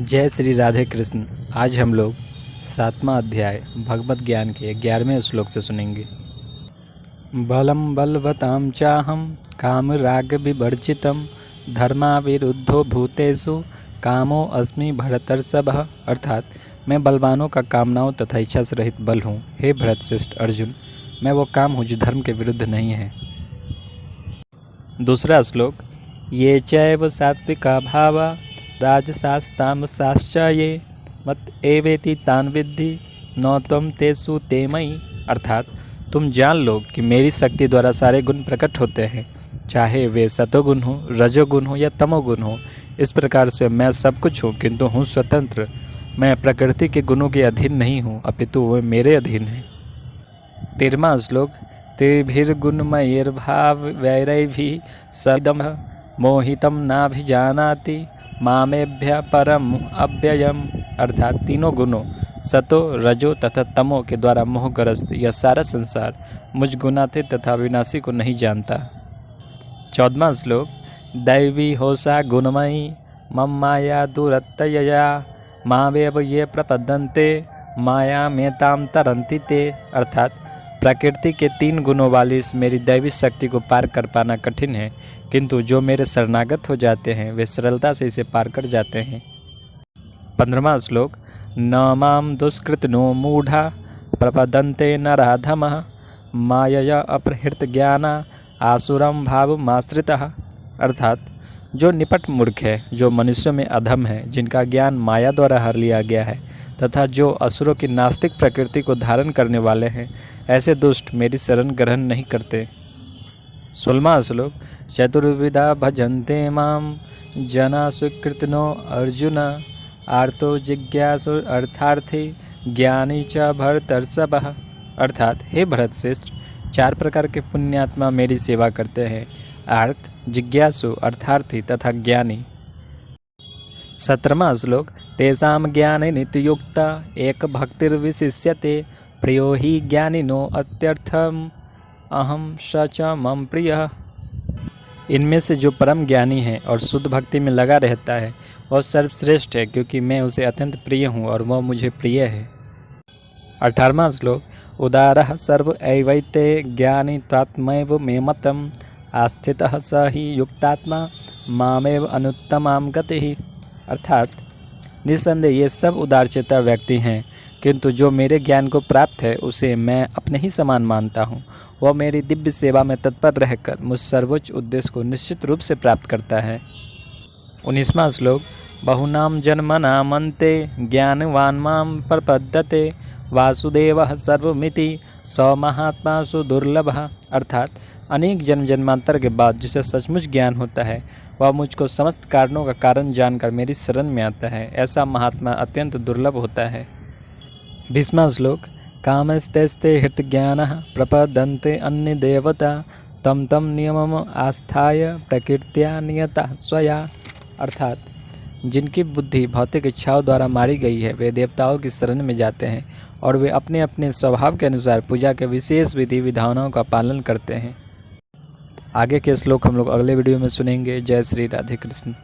जय श्री राधे कृष्ण। आज हम लोग 7वां अध्याय भगवत ज्ञान के 11वें श्लोक से सुनेंगे। बलम बलवतां चाहम काम राग विवर्जितम धर्मा विरुद्धो भूतेषु कामो अस्मि भरतर्षभ। अर्थात मैं बलवानों का कामनाओं तथा इच्छा से रहित बल हूँ। हे भरतश्रेष्ठ अर्जुन, मैं वो काम हूँ जो धर्म के विरुद्ध नहीं है। दूसरा श्लोक, ये चैव सात्विका भावा राजसास्तामसाश्च ये मत एवेति तान विद्धि न त्वं तेषु ते मयि। अर्थात तुम जान लो कि मेरी शक्ति द्वारा सारे गुण प्रकट होते हैं, चाहे वे सतोगुण हो, रजोगुण हो या तमोगुण हो। इस प्रकार से मैं सब कुछ हूँ, किंतु हूँ स्वतंत्र। मैं प्रकृति के गुणों के अधीन नहीं हूँ, अपितु वे मेरे अधीन हैं। 13वां श्लोक, त्रिभिर्गुणमयैर्भाव वैरैभिः सदम मोहितम नाभिजानाति मामेभ्य परम अव्ययम। अर्थात तीनों गुणों सतो, रजो तथा तमो के द्वारा मोहग्रस्त यह सारा संसार मुझ गुणातीत तथा विनाशी को नहीं जानता। 14वां श्लोक, दैवी होसा गुणमयी मम माया दुरत्यया मावेव ये प्रपद्यन्ते माया मेताम तरन्ति ते। अर्थात प्रकृति के 3 गुणों वाली इस मेरी दैवी शक्ति को पार कर पाना कठिन है, किंतु जो मेरे शरणागत हो जाते हैं वे सरलता से इसे पार कर जाते हैं। 15वां श्लोक, न माम दुष्कृतनो मूढ़ा प्रपदन्ते नराधमः मायया अपहृत ज्ञाना आसुरम भावमाश्रितः। अर्थात जो निपट मूर्ख है, जो मनुष्यों में अधम है, जिनका ज्ञान माया द्वारा हर लिया गया है तथा जो असुरों की नास्तिक प्रकृति को धारण करने वाले हैं, ऐसे दुष्ट मेरी शरण ग्रहण नहीं करते। 16वां श्लोक, चतुर्विधा भजन्ते माम जना स्वीकृतनो अर्जुन आर्तो जिज्ञासु अर्थार्थी ज्ञानी च भरतर्षभ। अर्थात हे भरतश्रेष्ठ, 4 प्रकार के पुण्यात्मा मेरी सेवा करते हैं, आर्त, जिज्ञासु, अर्थार्थी तथा ज्ञानी। 17वां श्लोक, तेषां ज्ञाने नित्ययुक्ता एक भक्तिर्विशिष्यते प्रियो हि ज्ञानिनो अत्यर्थम अहम स च मम प्रियः। इनमें से जो परम ज्ञानी है और शुद्ध भक्ति में लगा रहता है वह सर्वश्रेष्ठ है, क्योंकि मैं उसे अत्यंत प्रिय हूँ और वह मुझे प्रिय है। 18वां श्लोक, उदारः सर्व एवैते ज्ञानी तात्मैव मे मतम् आस्थितः स ही युक्तात्मा मामेव अनुत्तमां गतिः। अर्थात निस्संदेह ये सब उदारचेता व्यक्ति हैं, किंतु जो मेरे ज्ञान को प्राप्त है उसे मैं अपने ही समान मानता हूँ। वह मेरी दिव्य सेवा में तत्पर रहकर मुझ सर्वोच्च उद्देश्य को निश्चित रूप से प्राप्त करता है। 19वां श्लोक, बहुनाम जन्मनामन्ते ज्ञानवान माम प्रपद्यते वासुदेवः सर्वमिति स महात्मासु दुर्लभः। अर्थात अनेक जन्म जन्मांतर के बाद जिसे सचमुच ज्ञान होता है वह मुझको समस्त कारणों का कारण जानकर मेरी शरण में आता है। ऐसा महात्मा अत्यंत दुर्लभ होता है। 20वां श्लोक, कामस्तैस्ते हृतज्ञानः प्रपद्यन्ते अन्य देवता तम तम नियमम आस्थाय प्रकृत्या नियता स्वया। अर्थात जिनकी बुद्धि भौतिक इच्छाओं द्वारा मारी गई है वे देवताओं की शरण में जाते हैं और वे अपने अपने स्वभाव के अनुसार पूजा के विशेष विधि विधानों का पालन करते हैं। आगे के श्लोक हम लोग अगले वीडियो में सुनेंगे। जय श्री राधे कृष्ण।